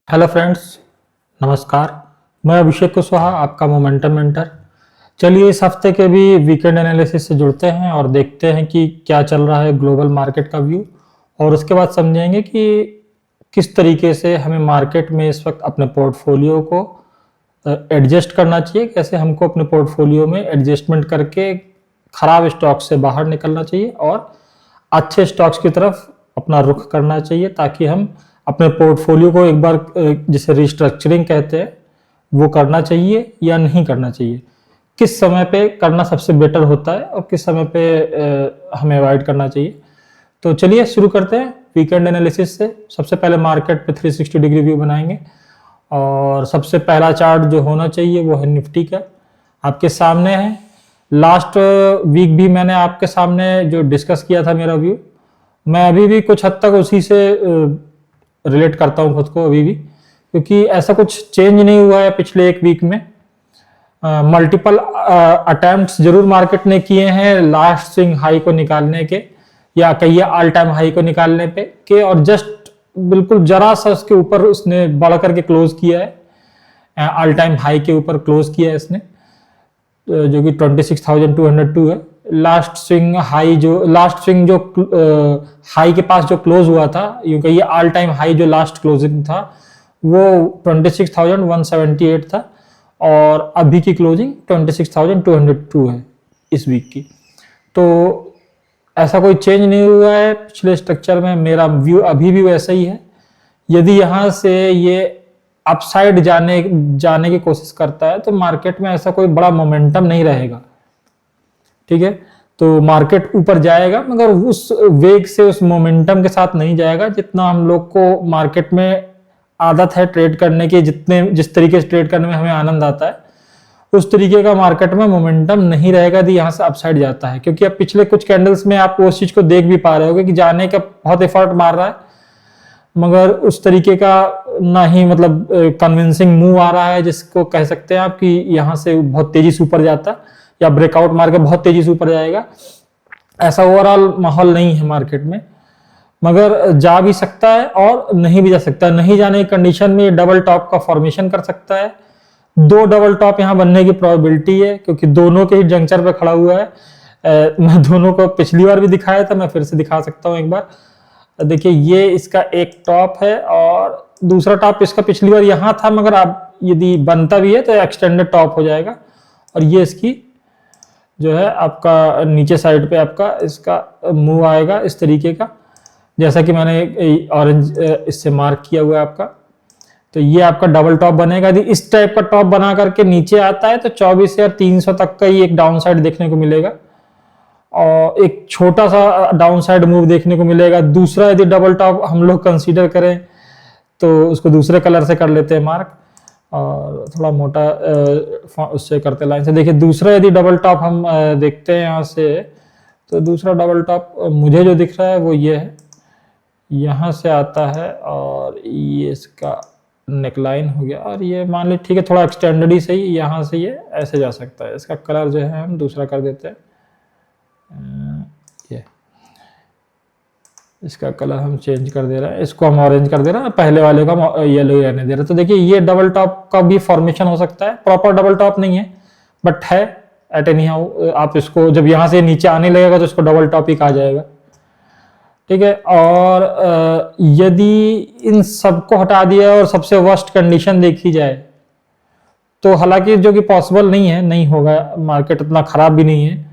Hello friends, नमस्कार। मैं अभिषेक कुशवाहा, आपका मोमेंटम मेंटर। चलिए इस हफ्ते के भी वीकेंड एनालिसिस से जुड़ते हैं और देखते हैं कि क्या चल रहा है ग्लोबल मार्केट का व्यू, और उसके बाद समझेंगे कि किस तरीके से हमें मार्केट में इस वक्त अपने पोर्टफोलियो को एडजस्ट करना चाहिए, कैसे हमको अपने पोर्टफोलियो में एडजस्टमेंट करके खराब स्टॉक से बाहर निकलना चाहिए और अच्छे स्टॉक्स की तरफ अपना रुख करना चाहिए, ताकि हम अपने पोर्टफोलियो को एक बार जिसे रिस्ट्रक्चरिंग कहते हैं वो करना चाहिए या नहीं करना चाहिए, किस समय पे करना सबसे बेटर होता है और किस समय पे हमें अवॉइड करना चाहिए। तो चलिए शुरू करते हैं वीकेंड एनालिसिस से। सबसे पहले मार्केट पे 360 डिग्री व्यू बनाएंगे और सबसे पहला चार्ट जो होना चाहिए वो है निफ्टी का। आपके सामने है। लास्ट वीक भी मैंने आपके सामने जो डिस्कस किया था मेरा व्यू, मैं अभी भी कुछ हद तक उसी से रिलेट करता हूं खुद को अभी भी, क्योंकि ऐसा कुछ चेंज नहीं हुआ है पिछले एक वीक में। मल्टीपल अटेम्प्ट्स जरूर मार्केट ने किए हैं लास्ट स्विंग हाई को निकालने के, या कहिए ऑल टाइम हाई को निकालने पे के, और जस्ट बिल्कुल जरा सा उसके ऊपर उसने बढ़ करके क्लोज किया है। ऑल टाइम हाई के ऊपर क्लोज किया है इसने, जो कि 26,202 है। लास्ट स्विंग जो हाई के पास जो क्लोज हुआ था, यूं कहिए ऑल टाइम हाई जो लास्ट क्लोजिंग था वो 26,178 था, और अभी की क्लोजिंग 26,202 है इस वीक की। तो ऐसा कोई चेंज नहीं हुआ है पिछले स्ट्रक्चर में। मेरा व्यू अभी भी वैसा ही है। यदि यहां से ये अपसाइड जाने की कोशिश करता है तो मार्केट में ऐसा कोई बड़ा मोमेंटम नहीं रहेगा, ठीक है। तो मार्केट ऊपर जाएगा मगर उस वेग से, उस मोमेंटम के साथ नहीं जाएगा जितना हम लोग को मार्केट में आदत है ट्रेड करने की। जिस तरीके से ट्रेड करने में हमें आनंद आता है उस तरीके का मार्केट में मोमेंटम नहीं रहेगा यदि यहाँ से अपसाइड जाता है, क्योंकि अब पिछले कुछ कैंडल्स में आप उस चीज को देख भी पा रहे होगे कि जाने का बहुत एफर्ट मार रहा है मगर उस तरीके का ना ही मतलब कन्विंसिंग मूव आ रहा है जिसको कह सकते हैं आप कि यहाँ से बहुत तेजी से ऊपर जाता या ब्रेकआउट मार के बहुत तेजी से ऊपर जाएगा। ऐसा ओवरऑल माहौल नहीं है मार्केट में, मगर जा भी सकता है और नहीं भी जा सकता। नहीं जाने की कंडीशन में डबल टॉप का फॉर्मेशन कर सकता है। 2 डबल टॉप यहाँ बनने की प्रोबेबिलिटी है, क्योंकि दोनों के ही जंक्चर पे खड़ा हुआ है। मैं दोनों को पिछली बार भी दिखाया था, मैं फिर से दिखा सकता हूँ एक बार। देखिए ये इसका एक टॉप है और दूसरा टॉप इसका पिछली बार यहाँ था, मगर अब यदि बनता भी है तो एक्सटेंडेड टॉप हो जाएगा। और ये इसकी जो है आपका नीचे साइड पे आपका इसका मूव आएगा इस तरीके का, जैसा कि मैंने ऑरेंज इससे मार्क किया हुआ है आपका। तो ये आपका डबल टॉप बनेगा। यदि इस टाइप का टॉप बना करके नीचे आता है तो 24,300 तक का ही एक डाउन साइड देखने को मिलेगा और एक छोटा सा डाउन साइड मूव देखने को मिलेगा। दूसरा यदि डबल टॉप हम लोग कंसीडर करें तो उसको दूसरे कलर से कर लेते हैं मार्क, और थोड़ा मोटा उससे करते लाइन से। देखिए दूसरा यदि डबल टॉप हम देखते हैं यहाँ से, तो दूसरा डबल टॉप मुझे जो दिख रहा है वो ये है, यहाँ से आता है और ये इसका नेकलाइन हो गया, और ये मान ली ठीक है थोड़ा एक्सटेंडेड ही सही, यहाँ से ये ऐसे जा सकता है। इसका कलर जो है हम दूसरा कर देते हैं, ये इसका कलर हम चेंज कर दे रहे हैं, इसको हम ऑरेंज कर दे रहे हैं, पहले वाले को हम येलो ही रहने दे रहे हैं। तो देखिए ये डबल टॉप का भी फॉर्मेशन हो सकता है। प्रॉपर डबल टॉप नहीं है बट है एट एनी हाउ। आप इसको जब यहाँ से नीचे आने लगेगा तो इसको डबल टॉप ही कहा जाएगा, ठीक है। और यदि इन सबको हटा दिया और सबसे वर्स्ट कंडीशन देखी जाए तो हालांकि जो कि पॉसिबल नहीं है, नहीं होगा, मार्केट इतना खराब भी नहीं है,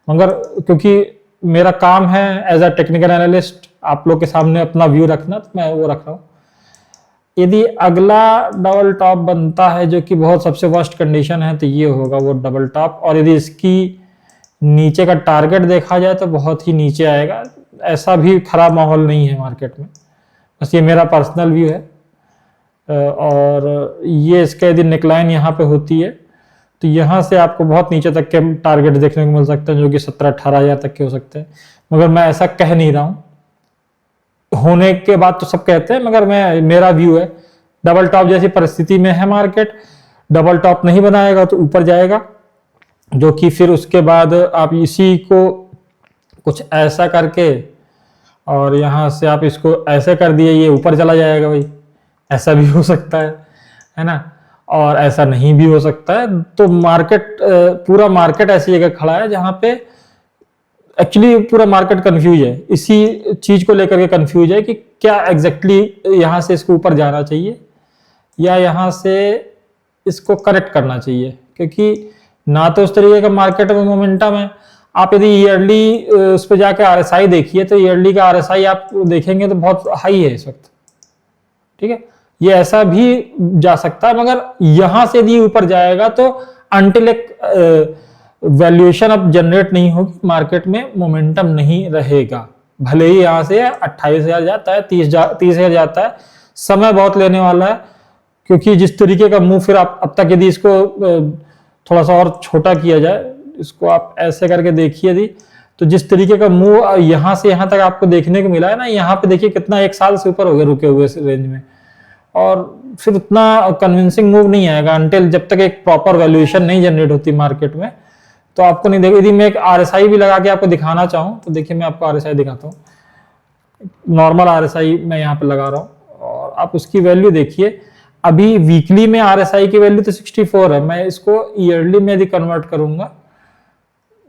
मगर क्योंकि मेरा काम है एज अ टेक्निकल एनालिस्ट आप लोग के सामने अपना व्यू रखना, तो मैं वो रख रहा हूँ। यदि अगला डबल टॉप बनता है जो कि बहुत सबसे वर्स्ट कंडीशन है तो ये होगा वो डबल टॉप, और यदि इसकी नीचे का टारगेट देखा जाए तो बहुत ही नीचे आएगा। ऐसा भी खराब माहौल नहीं है मार्केट में, बस ये मेरा पर्सनल व्यू है। और ये इसका यदि नेकलाइन यहाँ पे होती है तो यहाँ से आपको बहुत नीचे तक के टारगेट देखने को मिल सकते हैं, जो कि 17-18 हज़ार तक के हो सकते हैं। मगर मैं ऐसा कह नहीं रहा हूँ, होने के बाद तो सब कहते हैं, मगर मेरा व्यू है डबल टॉप जैसी परिस्थिति में है मार्केट, डबल टॉप नहीं बनाएगा तो ऊपर जाएगा, जो कि फिर उसके बाद आप इसी को कुछ ऐसा करके और यहाँ से आप इसको ऐसे कर दिए, ये ऊपर चला जाएगा भाई, ऐसा भी हो सकता है ना, और ऐसा नहीं भी हो सकता है। तो मार्केट, पूरा मार्केट ऐसी जगह खड़ा है जहां पे एक्चुअली पूरा मार्केट कंफ्यूज है, इसी चीज को लेकर के कंफ्यूज है कि क्या एग्जैक्टली यहां से इसको ऊपर जाना चाहिए या यहां से इसको करेक्ट करना चाहिए, क्योंकि ना तो उस तरीके का मार्केट में मोमेंटम है। आप यदि ईयरली उस पर जाकर आरएसआई देखिए तो ईयरली का आरएसआई आप देखेंगे तो बहुत हाई है इस वक्त, ठीक है। ये ऐसा भी जा सकता है, मगर यहां से यदि ऊपर जाएगा तो अनटिल एक वैल्यूएशन अब जनरेट नहीं होगी, मार्केट में मोमेंटम नहीं रहेगा। भले ही यहां से 28,000 जाता है, 30,000 जाता है, समय बहुत लेने वाला है, क्योंकि जिस तरीके का मूव फिर आप अब तक यदि इसको थोड़ा सा और छोटा किया जाए, इसको आप ऐसे करके देखिए यदि, तो जिस तरीके का मूव यहां से यहां तक आपको देखने को मिला है ना, यहाँ पे देखिए कितना 1 साल से ऊपर हो गया रुके हुए रेंज में, और फिर उतना कन्विंसिंग मूव नहीं आएगा अनटिल जब तक एक प्रॉपर वैल्यूएशन नहीं जनरेट होती मार्केट में, तो आपको नहीं देगा। यदि मैं एक आरएसआई भी लगा के आपको दिखाना चाहूँ तो देखिए मैं आपको आरएसआई दिखाता हूँ, नॉर्मल आरएसआई मैं यहाँ पे लगा रहा हूँ और आप उसकी वैल्यू देखिए। अभी वीकली में आरएसआई की वैल्यू तो 64 है, मैं इसको ईयरली में यदि कन्वर्ट करूंगा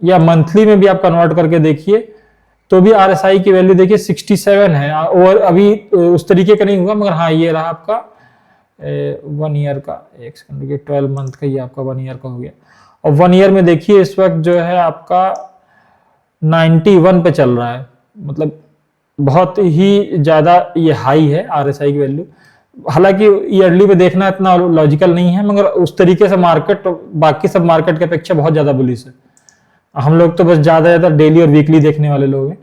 या मंथली में भी आप कन्वर्ट करके देखिए तो भी आरएसआई की वैल्यू देखिए 67 है, और अभी उस तरीके का नहीं हुआ, मगर हाँ ये रहा आपका 1 ईयर का, एक सेकंड, 12 मंथ का, ये आपका 1 ईयर का हो गया। और 1 ईयर में देखिए इस वक्त जो है आपका 91 पे चल रहा है, मतलब बहुत ही ज्यादा ये हाई है आरएसआई की वैल्यू। हालांकि ईयरली में देखना इतना लॉजिकल नहीं है, मगर उस तरीके से मार्केट बाकी सब मार्केट की अपेक्षा बहुत ज्यादा बुलिश है। हम लोग तो बस ज्यादा डेली और वीकली देखने वाले लोग हैं,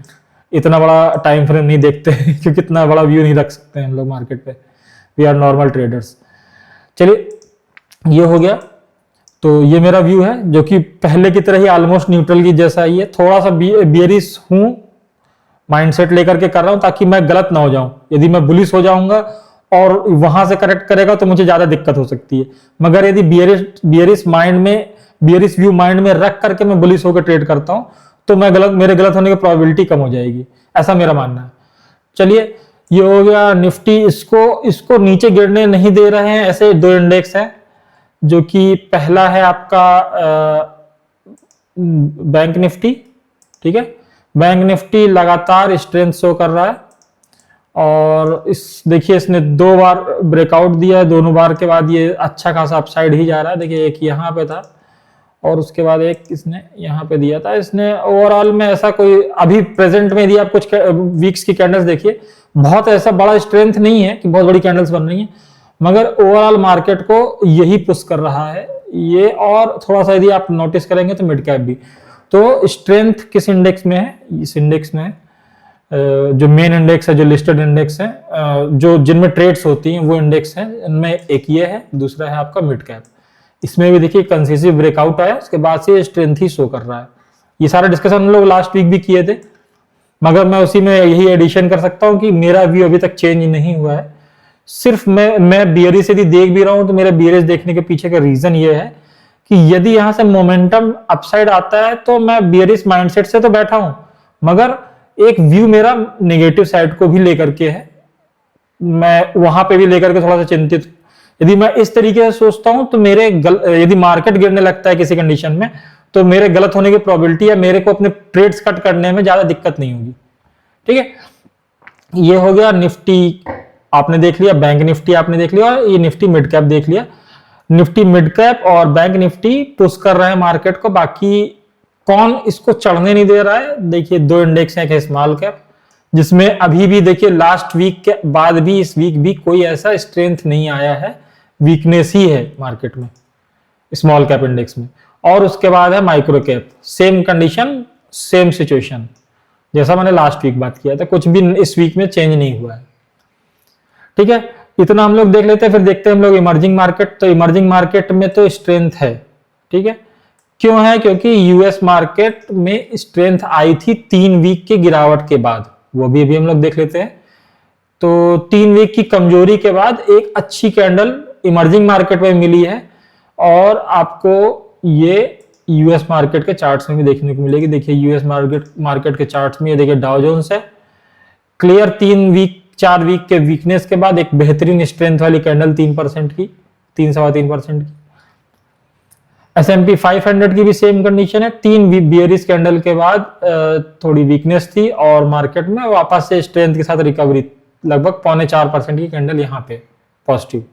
इतना बड़ा टाइम फ्रेम नहीं देखते क्योंकि इतना बड़ा व्यू नहीं रख सकते हम लोग मार्केट पे, वी आर नॉर्मल ट्रेडर्स। चलिए ये हो गया, तो ये मेरा व्यू है जो कि पहले की तरह ही ऑलमोस्ट न्यूट्रल की जैसा ही है। थोड़ा सा बियरिश हूं, माइंडसेट लेकर के कर रहा हूं ताकि मैं गलत ना हो जाऊं। यदि मैं बुलिश हो जाऊंगा और वहां से करेक्ट करेगा तो मुझे ज्यादा दिक्कत हो सकती है, मगर यदि बियरिश व्यू माइंड में रख करके मैं बुलिश होकर ट्रेड करता हूं तो मेरे गलत होने की प्रोबेबिलिटी कम हो जाएगी, ऐसा मेरा मानना है। चलिए ये हो गया निफ्टी, इसको नीचे गिरने नहीं दे रहे हैं। ऐसे 2 इंडेक्स हैं, जो कि पहला है आपका बैंक निफ्टी, ठीक है। बैंक निफ्टी लगातार स्ट्रेंथ शो कर रहा है और देखिए इसने 2 बार ब्रेकआउट दिया है, दोनों बार के बाद ये अच्छा खासा अपसाइड ही जा रहा है। देखिए एक यहाँ पे था और उसके बाद एक इसने यहाँ पे दिया था। इसने ओवरऑल में ऐसा कोई अभी प्रेजेंट में यदि आप कुछ वीक्स की कैंडल्स देखिए, बहुत ऐसा बड़ा स्ट्रेंथ नहीं है कि बहुत बड़ी कैंडल्स बन रही है, मगर ओवरऑल मार्केट को यही पुश कर रहा है ये। और थोड़ा सा यदि आप नोटिस करेंगे तो मिड कैप भी, तो स्ट्रेंथ किस इंडेक्स में है, इस इंडेक्स में जो मेन इंडेक्स है, जो लिस्टेड इंडेक्स है, जो जिनमें ट्रेड्स होती हैं वो इंडेक्स है, इनमें एक ये है, दूसरा है आपका मिड कैप। इसमें भी देखिए कंसेसिव ब्रेकआउट आया, उसके बाद से स्ट्रेंथ ही शो कर रहा है। ये सारा डिस्कशन हम लोग लास्ट वीक भी किए थे, मगर मैं उसी में यही एडिशन कर सकता हूं कि मेरा व्यू अभी तक चेंज नहीं हुआ है। सिर्फ मैं बियरिश यदि देख भी रहा हूं तो मेरा बियरिश देखने के पीछे का रीजन ये है कि यदि यहां से मोमेंटम अपसाइड आता है तो मैं बियरिश माइंडसेट से तो बैठा हूं, मगर एक व्यू मेरा नेगेटिव साइड को भी लेकर के है, मैं वहां पे भी लेकर के थोड़ा सा चिंतित। यदि मैं इस तरीके से सोचता हूं तो यदि मार्केट गिरने लगता है किसी कंडीशन में तो मेरे गलत होने की प्रोबेबिलिटी या मेरे को अपने ट्रेड्स कट करने में ज्यादा दिक्कत नहीं होगी, ठीक है। ये हो गया निफ्टी आपने देख लिया, बैंक निफ्टी आपने देख लिया, और ये निफ्टी मिड कैप देख लिया। निफ्टी मिड कैप और बैंक निफ्टी पुश कर रहे हैं मार्केट को, बाकी कौन इसको चढ़ने नहीं दे रहा है। देखिए 2 इंडेक्स हैं, एक है स्मॉल कैप, जिसमें अभी भी देखिए लास्ट वीक के बाद भी इस वीक भी कोई ऐसा स्ट्रेंथ नहीं आया है, वीकनेस ही है मार्केट में स्मॉल कैप इंडेक्स में। और उसके बाद है micro cap, same condition same situation, जैसा मैंने लास्ट वीक बात किया था, कुछ भी इस वीक में चेंज नहीं हुआ है, ठीक है। इतना हम लोग देख लेते हैं, फिर देखते हैं हम लोग इमर्जिंग मार्केट। तो इमर्जिंग मार्केट में तो स्ट्रेंथ है, ठीक है। क्यों है? क्योंकि यूएस मार्केट में स्ट्रेंथ आई थी 3 वीक की गिरावट के बाद, वो भी अभी हम लोग देख लेते हैं। तो 3 वीक की कमजोरी के बाद एक अच्छी कैंडल इमर्जिंग मार्केट में मिली है, और आपको ये यूएस मार्केट के चार्ट्स में भी देखने को मिलेगी। देखिए यूएस मार्केट के चार्ट्स में ये देखिए डाउ जोन्स है, क्लियर 3 वीक 4 वीक के वीकनेस के बाद एक बेहतरीन स्ट्रेंथ वाली कैंडल 3% की, 3-3.25% की। S&P 500 की भी सेम कंडीशन है, 3 बियरिश कैंडल के बाद थोड़ी वीकनेस थी और मार्केट में वापस से स्ट्रेंथ के साथ रिकवरी, लगभग 3.25% की कैंडल यहाँ पे पॉजिटिव।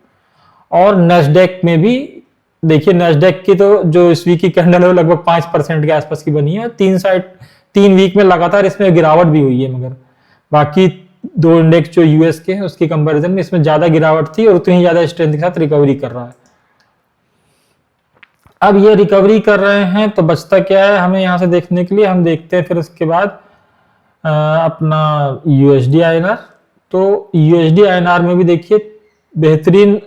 और नेस्डेक में भी देखिए, नेस्डेक की तो जो इस वीक की कैंडल है वो लगभग 5% के आसपास की बनी है। 3 वीक में लगातार इसमें गिरावट भी हुई है, मगर बाकी 2 इंडेक्स जो यूएस के हैं उसकी कंपैरिजन में इसमें ज्यादा गिरावट थी और उतनी ज्यादा स्ट्रेंथ के साथ रिकवरी कर रहा है। अब ये रिकवरी कर रहे हैं तो बचता क्या है हमें यहाँ से देखने के लिए, हम देखते हैं फिर उसके बाद अपना यूएसडी आईएनआर। तो यूएसडी आईएनआर में भी देखिए बेहतरीन,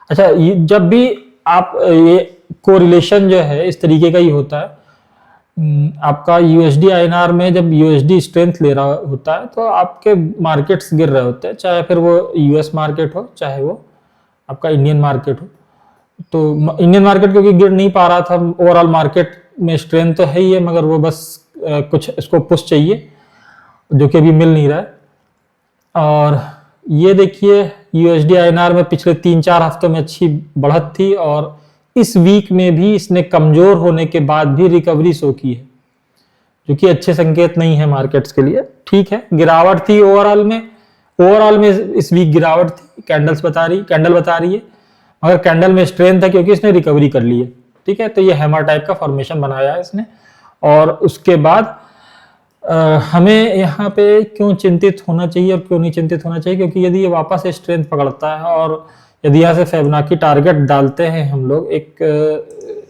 अच्छा जब भी आप ये कोरिलेशन जो है इस तरीके का ही होता है, आपका यूएसडी आईएनआर में जब यूएसडी स्ट्रेंथ ले रहा होता है तो आपके मार्केट्स गिर रहे होते हैं, चाहे फिर वो यूएस मार्केट हो चाहे वो आपका इंडियन मार्केट हो। तो इंडियन मार्केट क्योंकि गिर नहीं पा रहा था, ओवरऑल मार्केट में स्ट्रेंथ तो है ही है, मगर वो बस कुछ इसको पुश चाहिए जो कि अभी मिल नहीं रहा है। और ये देखिए यूएसडी आईएनआर में पिछले 3-4 हफ्तों में अच्छी बढ़त थी और इस वीक में भी इसने कमजोर होने के बाद भी रिकवरी शो की है, जो कि अच्छे संकेत नहीं है मार्केट्स के लिए। ठीक है, गिरावट थी ओवरऑल में इस वीक गिरावट थी, कैंडल बता रही है, मगर कैंडल में स्ट्रेंथ है क्योंकि इसने रिकवरी कर ली है। ठीक है, तो ये हैमर टाइप का फॉर्मेशन बनाया है इसने। और उसके बाद हमें यहाँ पे क्यों चिंतित होना चाहिए और क्यों नहीं चिंतित होना चाहिए, क्योंकि यदि ये वापस स्ट्रेंथ पकड़ता है और यदि यहाँ से फिबोनाची टारगेट डालते हैं हम लोग एक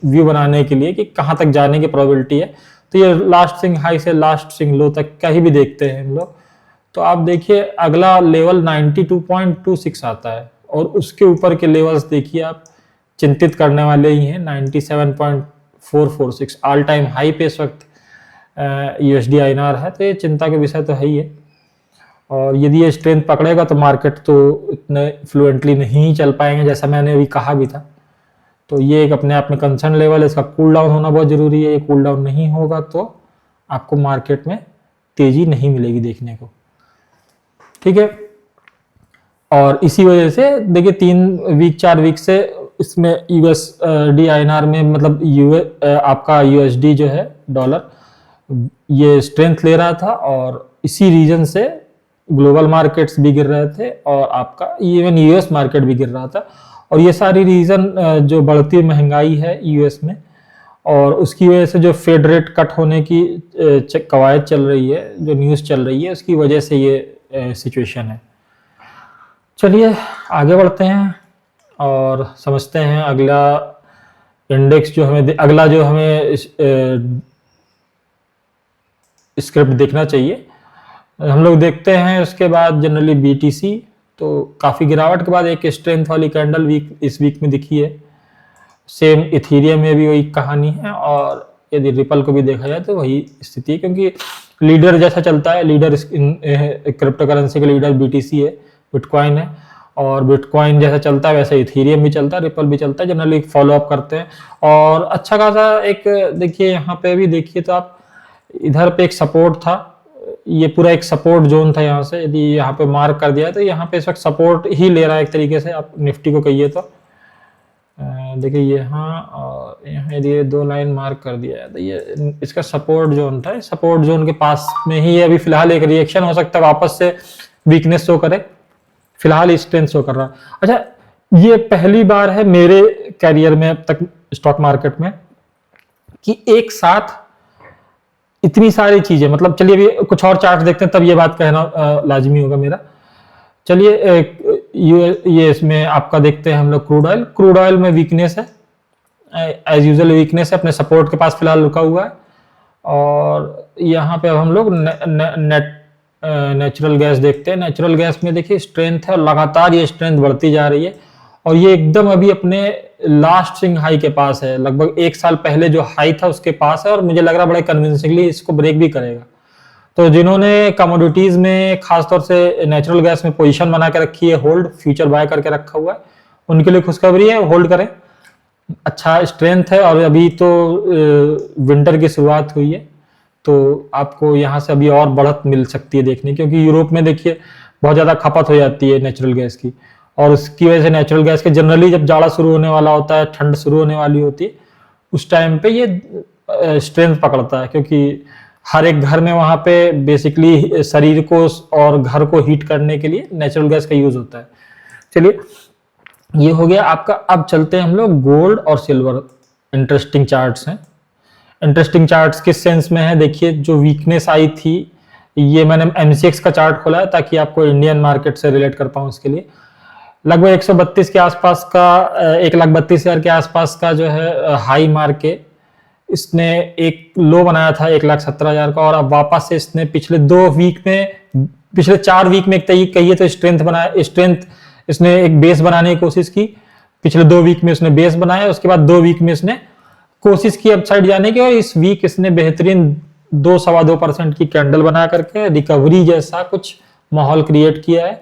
व्यू बनाने के लिए कि कहाँ तक जाने की प्रोबेबिलिटी है, तो ये लास्ट स्विंग हाई से लास्ट स्विंग लो तक का ही भी देखते हैं हम लोग। तो आप देखिए अगला लेवल 92.26 आता है और उसके ऊपर के लेवल्स देखिए आप, चिंतित करने वाले ही हैं। 97.446 ऑल टाइम हाई पे इस वक्त यूएसडी आईएनआर है, तो ये चिंता का विषय तो है ही है। और यदि ये स्ट्रेंथ पकड़ेगा तो मार्केट तो इतने फ्लुएंटली नहीं चल पाएंगे, जैसा मैंने अभी कहा भी था। तो ये एक अपने आप में कंसर्न लेवल है, इसका कूल डाउन होना बहुत जरूरी है। ये कूल डाउन नहीं होगा तो आपको मार्केट में तेजी नहीं मिलेगी देखने को। ठीक है, और इसी वजह से देखिए 4 वीक से इसमें यूएसडी आईएनआर में मतलब आपका यूएसडी जो है डॉलर, ये स्ट्रेंथ ले रहा था और इसी रीजन से ग्लोबल मार्केट्स भी गिर रहे थे और आपका इवन यूएस मार्केट भी गिर रहा था। और ये सारी रीजन जो बढ़ती महंगाई है यूएस में और उसकी वजह से जो फेड रेट कट होने की कवायद चल रही है, जो न्यूज़ चल रही है, उसकी वजह से ये सिचुएशन है। चलिए आगे बढ़ते हैं और समझते हैं अगला इंडेक्स जो हमें स्क्रिप्ट देखना चाहिए। हम लोग देखते हैं उसके बाद जनरली बीटीसी, तो काफ़ी गिरावट के बाद एक स्ट्रेंथ वाली कैंडल इस वीक में दिखी है। सेम इथीरियम में भी वही कहानी है और यदि रिपल को भी देखा जाए तो वही स्थिति है, क्योंकि लीडर जैसा चलता है, लीडर क्रिप्टो करेंसी का लीडर बीटीसी है, बिटकॉइन है, और बिटकॉइन जैसा चलता है वैसे इथीरियम भी चलता है, रिपल भी चलता है, जनरली फॉलो अप करते हैं। और अच्छा खासा एक देखिए यहाँ पे भी देखिए तो आप इधर पे एक सपोर्ट था, ये पूरा एक सपोर्ट जोन था। यहाँ से यदि यहाँ पे मार्क कर दिया तो यहाँ पे इस वक्त सपोर्ट ही ले रहा है एक तरीके से, आप निफ्टी को कहिए तो देखिए यहाँ और यहाँ यदि 2 लाइन मार्क कर दिया है तो ये इसका सपोर्ट जोन था। सपोर्ट जोन के पास में ही अभी फिलहाल एक रिएक्शन हो सकता है, वापस से वीकनेस शो करे, फिलहाल स्ट्रेंथ शो कर रहा है। अच्छा, ये पहली बार है मेरे कैरियर में अब तक स्टॉक मार्केट में कि एक साथ इतनी सारी चीजें, मतलब चलिए अभी कुछ और चार्ट देखते हैं तब ये बात कहना लाजमी होगा मेरा। चलिए ये इसमें आपका देखते हैं हम लोग क्रूड ऑयल में वीकनेस है, एज यूजुअल वीकनेस है, अपने सपोर्ट के पास फिलहाल रुका हुआ है। और यहाँ पे अब हम लोग नेचुरल गैस देखते हैं। नेचुरल गैस में देखिए स्ट्रेंथ है और लगातार ये स्ट्रेंथ बढ़ती जा रही है और ये एकदम अभी अपने लास्ट स्विंग हाई के पास है, लगभग 1 साल पहले जो हाई था उसके पास है और मुझे लग रहा है बड़े कन्विंसिंगली इसको ब्रेक भी करेगा। तो जिन्होंने कमोडिटीज में खासतौर से नेचुरल गैस में पोजीशन बना के रखी है, होल्ड फ्यूचर बाय करके रखा हुआ है, उनके लिए खुशखबरी है, होल्ड करें। अच्छा स्ट्रेंथ है और अभी तो विंटर की शुरुआत हुई है तो आपको यहाँ से अभी और बढ़त मिल सकती है देखने, क्योंकि यूरोप में देखिए बहुत ज़्यादा खपत हो जाती है नेचुरल गैस की, और उसकी वजह से नेचुरल गैस के जनरली जब जाड़ा शुरू होने वाला होता है, ठंड शुरू होने वाली होती है, उस टाइम पे ये स्ट्रेंथ पकड़ता है, क्योंकि हर एक घर में वहाँ पे बेसिकली शरीर को और घर को हीट करने के लिए नेचुरल गैस का यूज होता है। चलिए, ये हो गया आपका। अब चलते हैं हम लोग गोल्ड और सिल्वर। इंटरेस्टिंग चार्ट्स हैं। इंटरेस्टिंग चार्ट्स किस सेंस में है, देखिए जो वीकनेस आई थी, ये मैंने MCX का चार्ट खोला है ताकि आपको इंडियन मार्केट से रिलेट कर पाऊँ इसके लिए। लगभग 132 के आसपास का, 1,32,000 के आसपास का जो है हाई मार के इसने एक लो बनाया था 1,17,000 का, और अब वापस से इसने पिछले 4 वीक में एक कहिए तो स्ट्रेंथ इसने एक बेस बनाने की कोशिश की। पिछले 2 वीक में उसने बेस बनाया, उसके बाद 2 वीक में इसने कोशिश की अपसाइड जाने की, और इस वीक इसने बेहतरीन 2-2.25% की कैंडल बना करके रिकवरी जैसा कुछ माहौल क्रिएट किया है।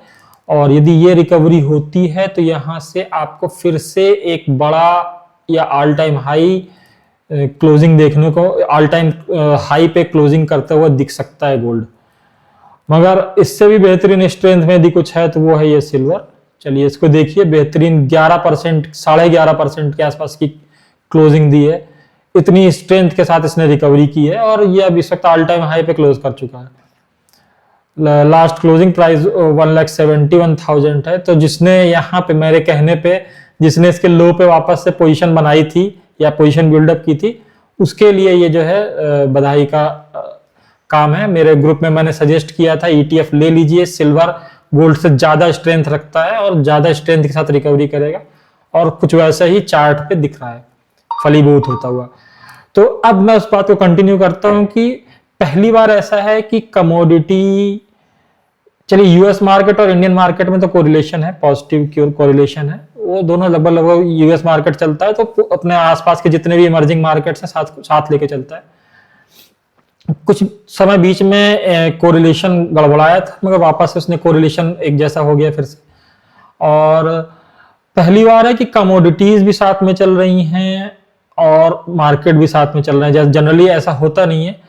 और यदि ये रिकवरी होती है तो यहां से आपको फिर से एक बड़ा या ऑल टाइम हाई क्लोजिंग देखने को, ऑल टाइम हाई पे क्लोजिंग करते हुए दिख सकता है गोल्ड। मगर इससे भी बेहतरीन स्ट्रेंथ में यदि कुछ है तो वो है ये सिल्वर। चलिए इसको देखिए, बेहतरीन 11%, 11.5% के आसपास की क्लोजिंग दी है। इतनी स्ट्रेंथ के साथ इसने रिकवरी की है, और ये अभी इस वक्त ऑल टाइम हाई पे क्लोज कर चुका है। लास्ट क्लोजिंग प्राइस 1,71,000 है। तो जिसने यहाँ पे मेरे कहने पे, जिसने इसके लो पे वापस से पोजीशन बनाई थी या पोजीशन बिल्डअप की थी, उसके लिए ये जो है बधाई का काम है। मेरे ग्रुप में मैंने सजेस्ट किया था ETF ले लीजिए, सिल्वर गोल्ड से ज्यादा स्ट्रेंथ रखता है और ज्यादा स्ट्रेंथ के साथ रिकवरी करेगा, और कुछ वैसा ही चार्ट पे दिख रहा है फलीभूत होता हुआ। तो अब मैं उस बात को कंटिन्यू करता हूं कि पहली बार ऐसा है कि कमोडिटी, चलिए यूएस मार्केट और इंडियन मार्केट में तो कोरिलेशन है, पॉजिटिव कोरिलेशन है, वो दोनों लगभग यूएस मार्केट चलता है तो अपने आसपास के जितने भी इमर्जिंग मार्केट्स हैं साथ लेके चलता है। कुछ समय बीच में कोरिलेशन गड़बड़ाया था, मगर वापस से उसने कोरिलेशन एक जैसा हो गया फिर से। और पहली बार है कि कमोडिटीज भी साथ में चल रही हैं और मार्केट भी साथ में चल रहे हैं। जैसे जनरली ऐसा होता नहीं है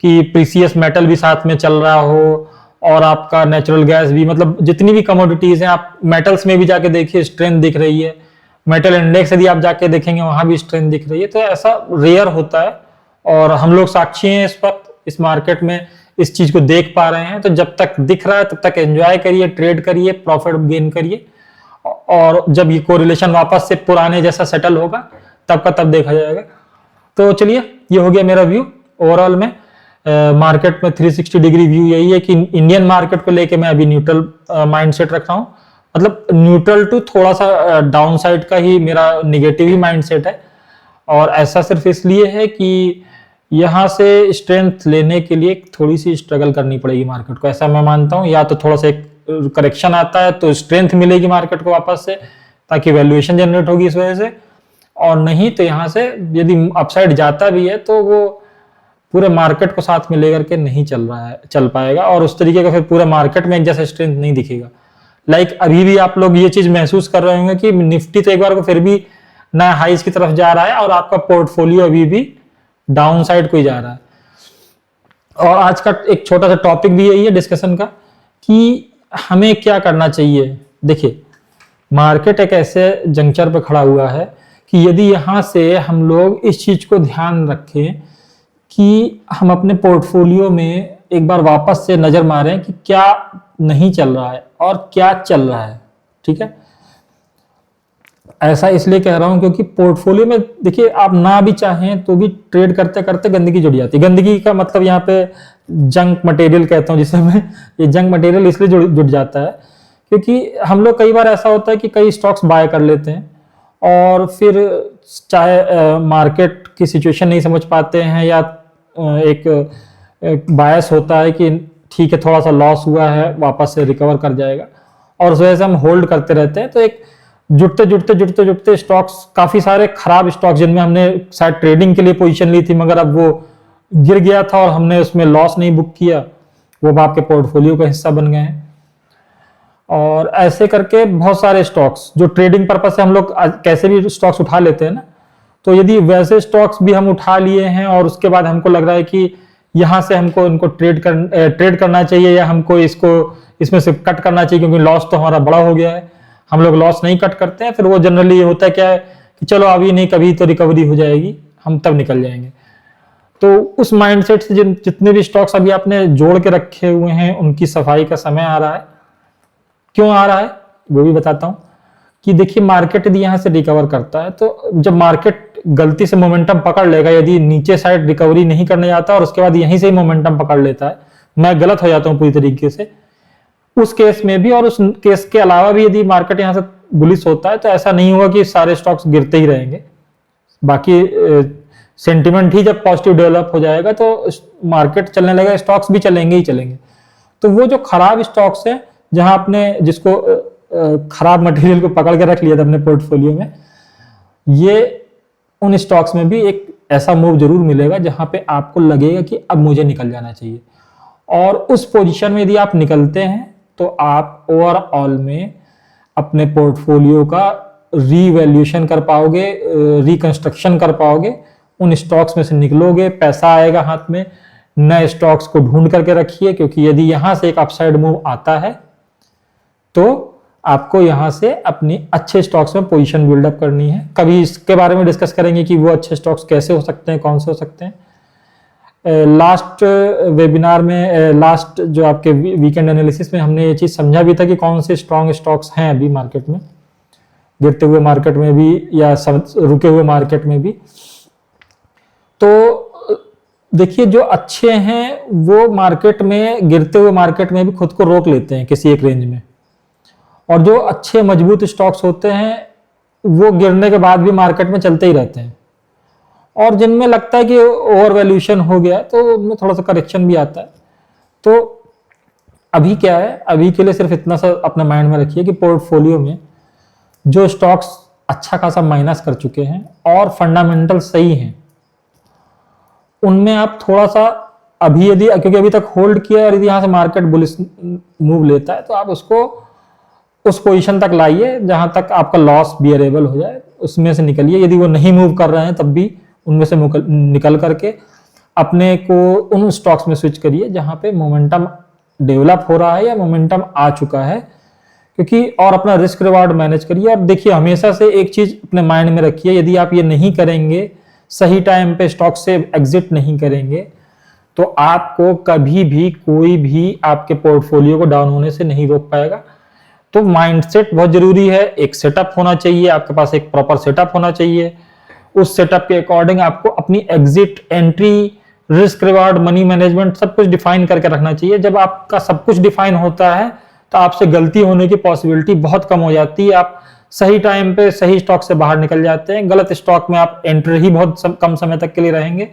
कि प्रीसियस मेटल भी साथ में चल रहा हो और आपका नेचुरल गैस भी, मतलब जितनी भी कमोडिटीज हैं, आप मेटल्स में भी जाके देखिए स्ट्रेंथ दिख रही है, मेटल इंडेक्स यदि आप जाके देखेंगे वहां भी स्ट्रेंथ दिख रही है। तो ऐसा रेयर होता है, और हम लोग साक्षी हैं इस वक्त इस मार्केट में, इस चीज को देख पा रहे हैं। तो जब तक दिख रहा है तब तक एंजॉय करिए, ट्रेड करिए, प्रॉफिट गेन करिए, और जब ये कोरिलेशन वापस से पुराने जैसा सेटल होगा तब का तब देखा जाएगा। तो चलिए, ये हो गया मेरा व्यू ओवरऑल में। मार्केट में 360 डिग्री व्यू यही है कि इंडियन मार्केट को लेके मैं अभी न्यूट्रल माइंडसेट रख रहा हूँ, मतलब न्यूट्रल टू थोड़ा सा डाउन साइड का ही मेरा निगेटिव ही माइंडसेट है। और ऐसा सिर्फ इसलिए है कि यहाँ से स्ट्रेंथ लेने के लिए थोड़ी सी स्ट्रगल करनी पड़ेगी मार्केट को, ऐसा मैं मानता हूँ। या तो थोड़ा सा एक करेक्शन आता है तो स्ट्रेंथ मिलेगी मार्केट को वापस से, ताकि वैल्यूएशन जनरेट होगी इस वजह से, और नहीं तो यहाँ से यदि अपसाइड जाता भी है तो वो पूरे मार्केट को साथ में लेकर के नहीं चल पाएगा, और उस तरीके का फिर पूरे मार्केट में एक जैसा स्ट्रेंथ नहीं दिखेगा। लाइक अभी भी आप लोग ये चीज महसूस कर रहे होंगे कि निफ्टी तो एक बार को फिर भी नया हाइज की तरफ जा रहा है और आपका पोर्टफोलियो अभी भी डाउन साइड को ही जा रहा है। और आज का एक छोटा सा टॉपिक भी यही है डिस्कशन का कि हमें क्या करना चाहिए। देखिए, मार्केट एक ऐसे जंक्चर पे खड़ा हुआ है कि यदि यहां से हम लोग इस चीज को ध्यान रखें कि हम अपने पोर्टफोलियो में एक बार वापस से नजर मारें कि क्या नहीं चल रहा है और क्या चल रहा है, ठीक है। ऐसा इसलिए कह रहा हूं क्योंकि पोर्टफोलियो में देखिए, आप ना भी चाहें तो भी ट्रेड करते करते गंदगी जुड़ जाती है। गंदगी का मतलब यहाँ पे जंक मटेरियल कहता हूँ जिसे मैं, ये जंक मटेरियल इसलिए जुड़ जाता है क्योंकि हम लोग कई बार ऐसा होता है कि कई स्टॉक्स बाय कर लेते हैं और फिर चाहे मार्केट की सिचुएशन नहीं समझ पाते हैं या एक बायस होता है कि ठीक है थोड़ा सा लॉस हुआ है वापस से रिकवर कर जाएगा, और उस वजह से हम होल्ड करते रहते हैं। तो एक जुटते स्टॉक्स, काफी सारे खराब स्टॉक्स जिनमें हमने शायद ट्रेडिंग के लिए पोजीशन ली थी मगर अब वो गिर गया था और हमने उसमें लॉस नहीं बुक किया, वो अब आपके पोर्टफोलियो का हिस्सा बन गए हैं। और ऐसे करके बहुत सारे स्टॉक्स जो ट्रेडिंग पर्पस से हम लोग कैसे भी स्टॉक्स उठा लेते हैं ना, तो यदि वैसे स्टॉक्स भी हम उठा लिए हैं और उसके बाद हमको लग रहा है कि यहाँ से हमको इनको ट्रेड करना चाहिए या हमको इसमें से कट करना चाहिए, क्योंकि लॉस तो हमारा बड़ा हो गया है। हम लोग लॉस नहीं कट करते हैं, फिर वो जनरली ये होता है क्या है कि चलो अभी नहीं, कभी तो रिकवरी हो जाएगी, हम तब निकल जाएंगे। तो उस माइंडसेट से जितने भी स्टॉक्स अभी आपने जोड़ के रखे हुए हैं उनकी सफाई का समय आ रहा है। क्यों आ रहा है वो भी बताता हूं कि देखिए, मार्केट यदि यहाँ से रिकवर करता है तो जब मार्केट गलती से मोमेंटम पकड़ लेगा, यदि नीचे साइड रिकवरी नहीं करने जाता और उसके बाद यहीं से ही मोमेंटम पकड़ लेता है, मैं गलत हो जाता हूं पूरी तरीके से, उस केस में भी और उस केस के अलावा भी यदि मार्केट यहाँ से बुलिश होता है तो ऐसा नहीं होगा कि सारे स्टॉक्स गिरते ही रहेंगे। बाकी सेंटिमेंट ही जब पॉजिटिव डेवलप हो जाएगा तो मार्केट चलने लगेगा, स्टॉक्स भी चलेंगे ही चलेंगे। तो वो जो खराब स्टॉक्स है, जहां आपने जिसको खराब मटेरियल को पकड़ के रख लिया था अपने पोर्टफोलियो में, ये उन स्टॉक्स में भी एक ऐसा मूव जरूर मिलेगा जहां पे आपको लगेगा कि अब मुझे निकल जाना चाहिए। और उस पोजीशन में यदि आप निकलते हैं तो आप ओवरऑल में अपने पोर्टफोलियो का रीवैल्यूएशन कर पाओगे, रिकंस्ट्रक्शन कर पाओगे, उन स्टॉक्स में से निकलोगे, पैसा आएगा हाथ में। नए स्टॉक्स को ढूंढ करके रखिए, क्योंकि यदि यहां से एक अपसाइड मूव आता है तो आपको यहां से अपनी अच्छे स्टॉक्स में पोजीशन बिल्डअप करनी है। कभी इसके बारे में डिस्कस करेंगे कि वो अच्छे स्टॉक्स कैसे हो सकते हैं, कौन से हो सकते हैं। लास्ट वेबिनार में, लास्ट जो आपके वीकेंड एनालिसिस में हमने ये चीज समझा भी था कि कौन से स्ट्रॉन्ग स्टॉक्स हैं अभी मार्केट में, गिरते हुए मार्केट में भी या रुके हुए मार्केट में भी। तो देखिए, जो अच्छे हैं वो मार्केट में, गिरते हुए मार्केट में भी खुद को रोक लेते हैं किसी एक रेंज में, और जो अच्छे मजबूत स्टॉक्स होते हैं वो गिरने के बाद भी मार्केट में चलते ही रहते हैं। और जिनमें लगता है कि ओवर वैल्यूएशन हो गया तो उनमें थोड़ा सा करेक्शन भी आता है। तो अभी क्या है, अभी के लिए सिर्फ इतना सा अपने माइंड में रखिए कि पोर्टफोलियो में जो स्टॉक्स अच्छा खासा माइनस कर चुके हैं और फंडामेंटल सही हैं, उनमें आप थोड़ा सा अभी यदि, क्योंकि अभी तक होल्ड किया और यदि यहां से मार्केट बुलिश मूव लेता है तो आप उसको उस पोजीशन तक लाइए जहां तक आपका लॉस बियरेबल हो जाए, उसमें से निकलिए। यदि वो नहीं मूव कर रहे हैं तब भी उनमें से निकल करके अपने को उन स्टॉक्स में स्विच करिए जहां पे मोमेंटम डेवलप हो रहा है या मोमेंटम आ चुका है, क्योंकि और अपना रिस्क रिवार्ड मैनेज करिए। और देखिए, हमेशा से एक चीज अपने माइंड में रखिए, यदि आप ये नहीं करेंगे, सही टाइम पे स्टॉक से एग्जिट नहीं करेंगे, तो आपको कभी भी कोई भी आपके पोर्टफोलियो को डाउन होने से नहीं रोक पाएगा। तो माइंडसेट बहुत जरूरी है, एक सेटअप होना चाहिए, आपके पास एक प्रॉपर सेटअप होना चाहिए। उस सेटअप के अकॉर्डिंग आपको अपनी exit, entry, risk reward, money management सब कुछ डिफाइन करके रखना चाहिए। जब आपका सब कुछ डिफाइन होता है तो आपसे गलती होने की पॉसिबिलिटी बहुत कम हो जाती है। आप सही टाइम पे सही स्टॉक से बाहर निकल जाते हैं। गलत स्टॉक में आप एंट्री ही बहुत कम समय तक के लिए रहेंगे।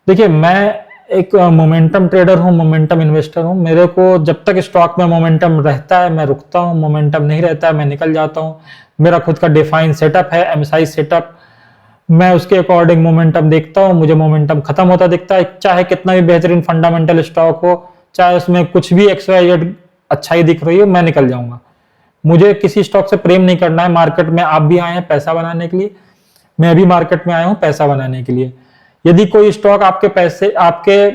देखिए, मैं एक मोमेंटम ट्रेडर हूं, मोमेंटम इन्वेस्टर हूं। मेरे को जब तक स्टॉक में मोमेंटम रहता है मैं रुकता हूं, मोमेंटम नहीं रहता है मैं निकल जाता हूं। मेरा खुद का डिफाइन सेटअप है, एमएसआई सेटअप। मैं उसके अकॉर्डिंग मोमेंटम देखता हूं, मुझे मोमेंटम खत्म होता दिखता है, चाहे कितना भी बेहतरीन फंडामेंटल स्टॉक हो, चाहे उसमें कुछ भी XYZ अच्छाई दिख रही हो, मैं निकल जाऊंगा। मुझे किसी स्टॉक से प्रेम नहीं करना है। मार्केट में आप भी आए हैं पैसा बनाने के लिए, मैं भी मार्केट में आया हूं पैसा बनाने के लिए। यदि कोई स्टॉक आपके पैसे, आपके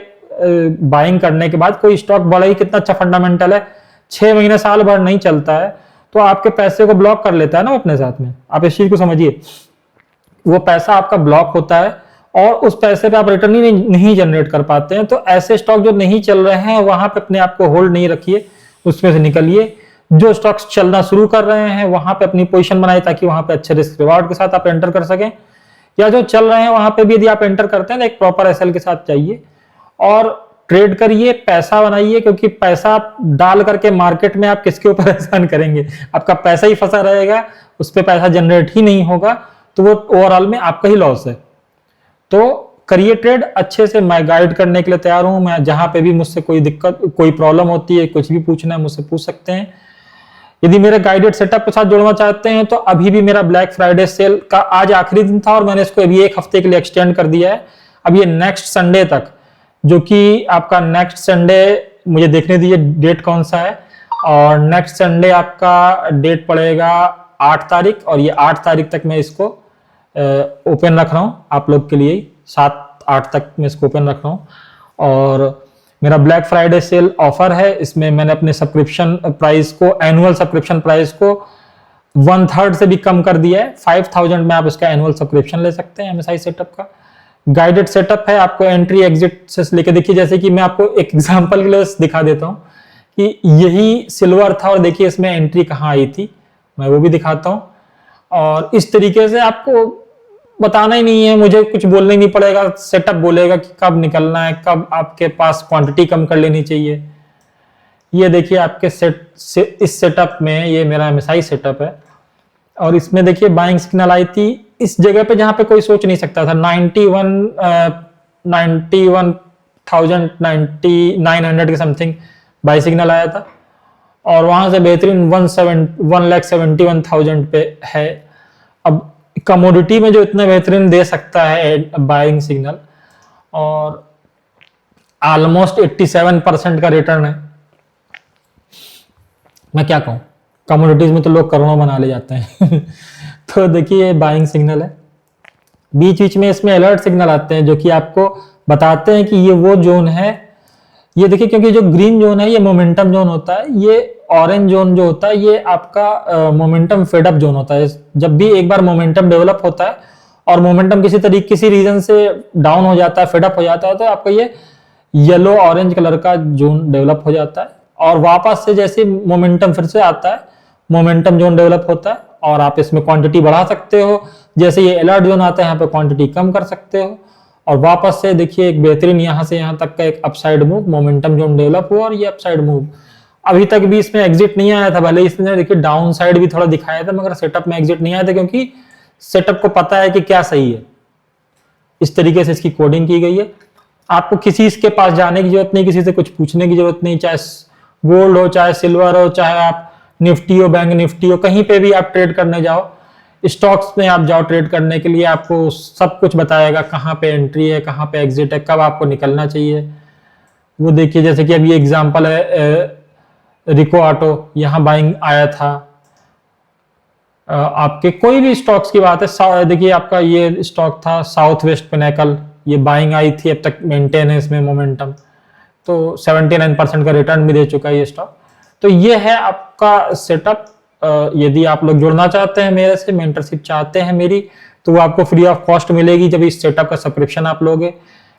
बाइंग करने के बाद कोई स्टॉक बड़ा ही कितना अच्छा फंडामेंटल है, 6 महीने साल भर नहीं चलता है, तो आपके पैसे को ब्लॉक कर लेता है ना अपने साथ में। आप इस चीज को समझिए, वो पैसा आपका ब्लॉक होता है और उस पैसे पे आप रिटर्न ही नहीं जनरेट कर पाते हैं। तो ऐसे स्टॉक जो नहीं चल रहे हैं वहां पे अपने आप को होल्ड नहीं रखिए, उसमें से निकलिए। जो स्टॉक्स चलना शुरू कर रहे हैं वहां पे अपनी पोजीशन बनाए ताकि वहां पे अच्छे रिस्क रिवार्ड के साथ आप एंटर कर सकें, या जो चल रहे हैं वहां पे भी यदि आप एंटर करते हैं तो एक प्रॉपर एसएल के साथ चाहिए और ट्रेड करिए, पैसा बनाइए। क्योंकि पैसा डाल करके मार्केट में आप किसके ऊपर एहसान करेंगे, आपका पैसा ही फंसा रहेगा, उस पर पैसा जनरेट ही नहीं होगा, तो वो ओवरऑल में आपका ही लॉस है। तो करिए ट्रेड अच्छे से। मैं गाइड करने के लिए तैयार हूं। मैं जहां पे भी मुझसे कोई दिक्कत, कोई प्रॉब्लम होती है, कुछ भी पूछना है मुझसे पूछ सकते हैं। यदि मेरे गाइडेड सेटअप के साथ जुड़ना चाहते हैं तो अभी भी मेरा ब्लैक फ्राइडे सेल का आज आखिरी दिन था और मैंने इसको अभी 1 हफ्ते के लिए एक्सटेंड कर दिया है। अब ये नेक्स्ट संडे तक, जो कि आपका नेक्स्ट संडे, मुझे देखने दीजिए डेट कौन सा है, और नेक्स्ट संडे आपका डेट पड़ेगा 8 तारीख, और ये 8 तारीख तक मैं इसको ओपन रख रहा हूं आप लोग के लिए। 7, 8 तक मैं इसको ओपन रख रहा हूँ। और मेरा ब्लैक फ्राइडे सेल ऑफर है, इसमें मैंने अपने सब्सक्रिप्शन प्राइस को, एनुअल सब्सक्रिप्शन प्राइस को 1/3 से भी कम कर दिया है। 5000 में आप इसका एनुअल सब्सक्रिप्शन ले सकते हैं MSI सेटअप का। गाइडेड सेटअप है, आपको एंट्री एग्जिट से लेके, देखिए जैसे कि मैं आपको एक एग्जांपल के लिए दिखा देता हूँ कि यही सिल्वर था और देखिए इसमें एंट्री कहाँ आई थी, मैं वो भी दिखाता हूँ। और इस तरीके से आपको बताना ही नहीं है, मुझे कुछ बोलना ही नहीं पड़ेगा, सेटअप बोलेगा कि कब निकलना है, कब आपके पास क्वांटिटी कम कर लेनी चाहिए। ये देखिए आपके इस सेटअप में, ये मेरा MSI सेटअप है और इसमें देखिए बाइंग सिग्नल आई थी इस जगह पे जहां पे कोई सोच नहीं सकता था। 91,900 के समथिंग बाई सिग्नल आया था और वहां से बेहतरीन 1,71,000 पे है। अब कमोडिटी में जो इतना बेहतरीन दे सकता है बाइंग सिग्नल और ऑलमोस्ट 87% का रिटर्न है, मैं क्या कहूं। कमोडिटीज में तो लोग करोड़ों बना ले जाते हैं तो देखिए ये बाइंग सिग्नल है। बीच बीच में इसमें अलर्ट सिग्नल आते हैं जो कि आपको बताते हैं कि ये वो जोन है। ये देखिए, क्योंकि जो ग्रीन जोन है ये मोमेंटम जोन होता है, ये ऑरेंज जोन जो होता है ये आपका मोमेंटम फेडअप जोन होता है। जब भी एक बार मोमेंटम डेवलप होता है और मोमेंटम किसी रीजन से डाउन हो जाता है, फेडअप हो जाता है, तो आपका ये येलो ऑरेंज कलर का जोन डेवलप हो जाता है और वापस से जैसे मोमेंटम फिर से आता है, मोमेंटम जोन डेवलप होता है और आप इसमें क्वांटिटी बढ़ा सकते हो। जैसे ये अलर्ट जोन आता है, यहाँ पे क्वांटिटी कम कर सकते हो और वापस से देखिए एक बेहतरीन यहाँ से यहाँ तक का एक upside move, momentum zone develop हुआ और ये अपसाइड मूव। अभी तक भी इसमें एग्जिट नहीं आया था, भले इसने देखिए डाउन साइड भी थोड़ा दिखाया था, मगर सेटअप में एग्जिट नहीं आया था क्योंकि सेटअप को पता है कि क्या सही है। इस तरीके से इसकी कोडिंग की गई है। आपको किसी इसके पास जाने की जरूरत नहीं, किसी से कुछ पूछने की जरूरत नहीं, चाहे गोल्ड हो, चाहे सिल्वर हो, चाहे आप निफ्टी हो, बैंक निफ्टी हो, कहीं पे भी आप ट्रेड करने जाओ, स्टॉक्स में आप जाओ ट्रेड करने के लिए, आपको सब कुछ बताएगा, कहाँ पे एंट्री है, कहाँ पे एग्जिट है, कब आपको निकलना चाहिए। वो देखिए जैसे कि अभी एग्जांपल है रिको ऑटो, यहाँ बाइंग आया था। आपके कोई भी स्टॉक्स की बात है, देखिए आपका ये स्टॉक था साउथ वेस्ट पिनेकल, ये बाइंग आई थी, अब तक मेंटेन है इसमें मोमेंटम, तो 79% का रिटर्न भी दे चुका है ये स्टॉक। तो ये है आपका सेटअप। यदि आप लोग जुड़ना चाहते हैं मेरे से, मेंटरशिप चाहते हैं मेरी, तो वो आपको फ्री ऑफ कॉस्ट मिलेगी जब इस सेटअप का सब्सक्रिप्शन आप लोगे।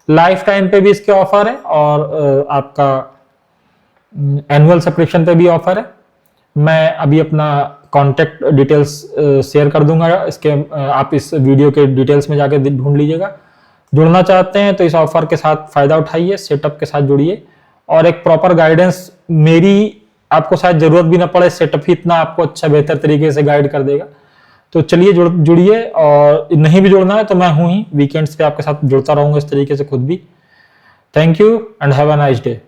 लाइफ टाइम पे भी इसके ऑफर है और आपका एनुअल सब्सक्रिप्शन पे भी ऑफर है। मैं अभी अपना कॉन्टेक्ट डिटेल्स शेयर कर दूंगा इसके, आप इस वीडियो के डिटेल्स में जाके ढूंढ लीजिएगा। जुड़ना चाहते हैं तो इस ऑफर के साथ फायदा उठाइए, सेटअप के साथ जुड़िए और एक प्रॉपर गाइडेंस मेरी आपको शायद जरूरत भी ना पड़े, सेटअप ही इतना आपको अच्छा बेहतर तरीके से गाइड कर देगा। तो चलिए जुड़िए, और नहीं भी जुड़ना है तो मैं हूं ही, वीकेंड्स पे आपके साथ जुड़ता रहूंगा इस तरीके से खुद भी। Thank you and have a nice day.